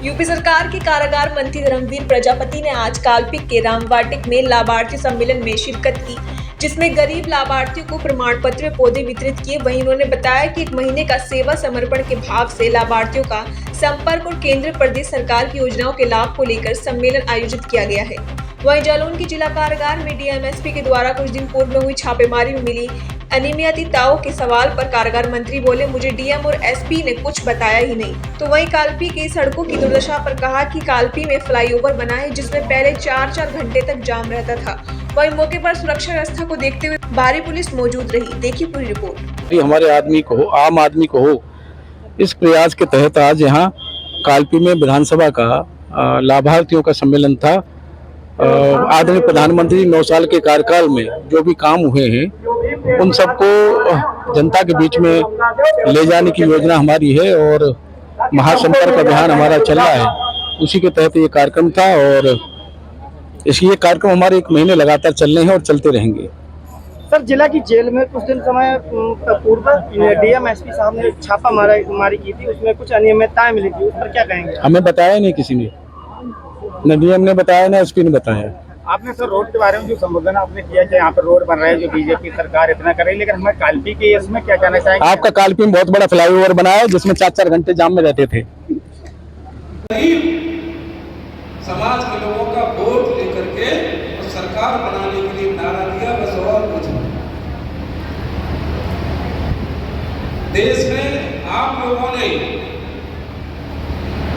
UP सरकार के कारागार मंत्री धर्मवीर प्रजापति ने आज कालपिक के रामवाटिक में लाभार्थी सम्मेलन में शिरकत की, जिसमें गरीब लाभार्थियों को प्रमाण पत्र व पौधे वितरित किए। वहीं उन्होंने बताया कि 1 महीने का सेवा समर्पण के भाव से लाभार्थियों का संपर्क और केंद्र प्रदेश सरकार की योजनाओं के लाभ को लेकर सम्मेलन आयोजित किया गया है। वहीं जालौन की जिला कारागार में डीएमएसपी के द्वारा कुछ दिन पूर्व में हुई छापेमारी में मिली अनियमितताओं के सवाल पर कारागार मंत्री बोले, मुझे डीएम और एसपी ने कुछ बताया ही नहीं। तो वहीं कालपी की सड़कों की दुर्दशा पर कहा कि कालपी में फ्लाईओवर बना है, जिसमें पहले 4-4 घंटे तक जाम रहता था। वहीं मौके पर सुरक्षा व्यवस्था को देखते हुए भारी पुलिस मौजूद रही। देखिए पूरी रिपोर्ट। हमारे आदमी को हो, आम आदमी को हो, इस प्रयास के तहत आज यहाँ कालपी में विधानसभा का लाभार्थियों का सम्मेलन था। आदरणीय प्रधानमंत्री 9 साल के कार्यकाल में जो भी काम हुए हैं उन सबको जनता के बीच में ले जाने की योजना हमारी है और महासंपर्क अभियान हमारा चल रहा है। उसी के तहत ये कार्यक्रम था और ये कार्यक्रम हमारे 1 महीने लगातार चल रहे हैं और चलते रहेंगे। सर, जिला की जेल में कुछ दिन समय पूर्व डीएम एसपी साहब ने छापा मारी की थी, उसमें कुछ अनियमितताएं मिली थी, उस पर क्या कहेंगे? हमें बताया नहीं किसी ने, न डीएम ने बताया न एसपी ने बताया। आपने सर रोड के बारे में जो संबोधन आपने किया कि यहाँ पर रोड बन रहा है, जो बीजेपी सरकार इतना कर रही है, लेकिन हमें कालपी के इसमें क्या कहना चाहेंगे? आपका कालपी में बहुत बड़ा फ्लाईओवर बना है जिसमें 4-4 घंटे जाम में रहते थे। समाज के लोगों का वोट लेकर के और सरकार बनाने के लिए नारा दिया, बस और कुछ नहीं। देश में आप लोगों ने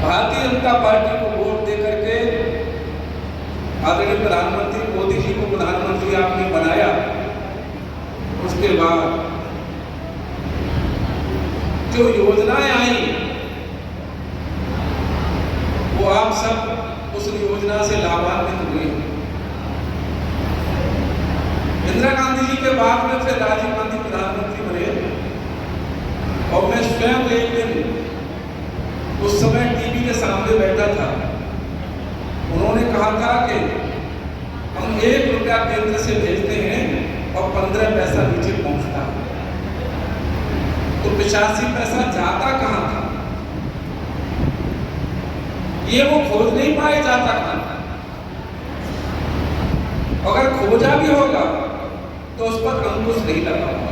भारतीय जनता पार्टी को वोट दे करके आदरणीय प्रधानमंत्री मोदी जी को प्रधानमंत्री आपने बनाया। उसके बाद जो योजनाएं आई वो आप सब उस योजना से लाभान्वित हुए। इंदिरा गांधी जी के बाद में फिर राजीव गांधी प्रधानमंत्री बने और मैं स्वयं एक दिन उस समय टीवी के सामने बैठा था। उन्होंने कहा था कि हम 1 रुपया केंद्र से भेजते हैं और 15 पैसा नीचे पहुंचता है, तो 85 पैसा जाता कहां था? ये वो खोज नहीं पाए जाता कहां था। अगर खोजा भी होगा तो उस पर अंकुश नहीं लगा हुआ।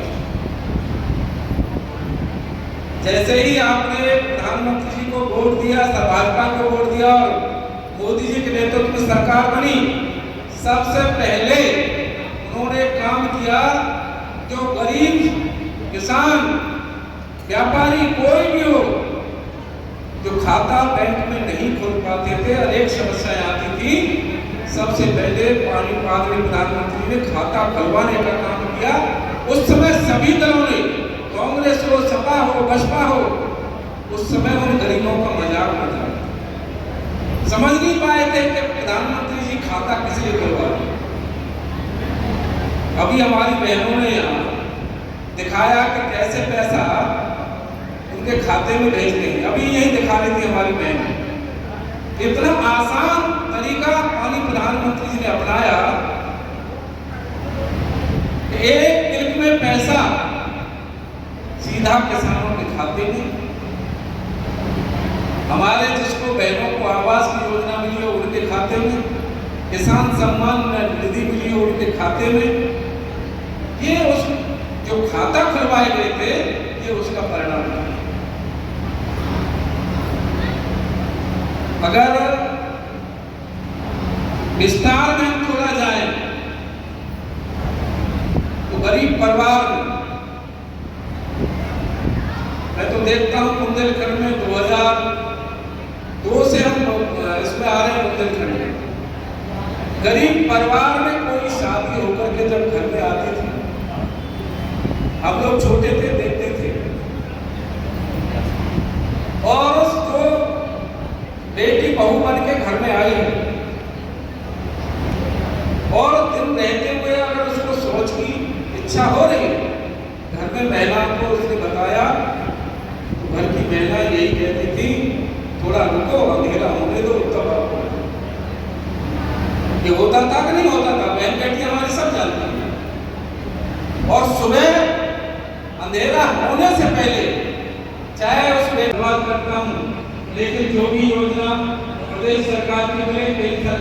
जैसे ही आपने प्रधानमंत्री जी को वोट दिया, भाजपा को वोट दिया और मोदी जी के नेतृत्व में सरकार बनी, सबसे पहले उन्होंने काम किया जो गरीब किसान व्यापारी कोई भी हो जो खाता बैंक में नहीं खोल पाते थे, अनेक समस्याएं आती थी, सबसे पहले आदरणीय प्रधानमंत्री ने खाता खुलवाने का काम किया। उस समय सभी दलों ने, कांग्रेस हो, सपा हो, बसपा हो, उस समय उन गरीबों का मजाक उड़ाया। समझ नहीं पाए थे कि प्रधानमंत्री जी खाता किस लिए खुलवा रहे। अभी हमारी बहनों ने यहाँ दिखाया कि कैसे पैसा उनके खाते में भेजते हैं। अभी यही दिखा रही थी हमारी बहन। इतना आसान तरीका प्रधानमंत्री जी ने अपनाया कि 1 क्लिक में पैसा सीधा किसानों के खाते में। हमारे जिसको बहनों को आवास की योजना मिली हो उनके खाते में, किसान सम्मान निधि मिली हो उनके खाते में। ये उस जो खाता खुलवाए गए थे ये उसका परिणाम है। अगर विस्तार में खोला जाए तो गरीब परिवार, मैं तो देखता हूं बुंदेलखंड में 2002 से हम इसमें आ रहे हैं बुंदेलखंड में, गरीब परिवार में कोई शादी होकर के जब घर में आती थी, हम लोग छोटे थे देखते थे, और उसको बेटी बहू बन के घर में आई है और दिन रहते हुए अगर उसको सोच की इच्छा हो रही है, घर में महिला को उसने बताया तो घर की महिला यही कहती थी, थोड़ा रुको, अंधेरा होने दो तब आपको। ये होता था कि नहीं होता था? बहन बेटी हमारे सब जानती हैं। और सुबह अंधेरा होने से पहले चाहे उसमें नमाज करता हूँ लेकिन जो भी योजना प्रदेश सरकार की बने, केंद्र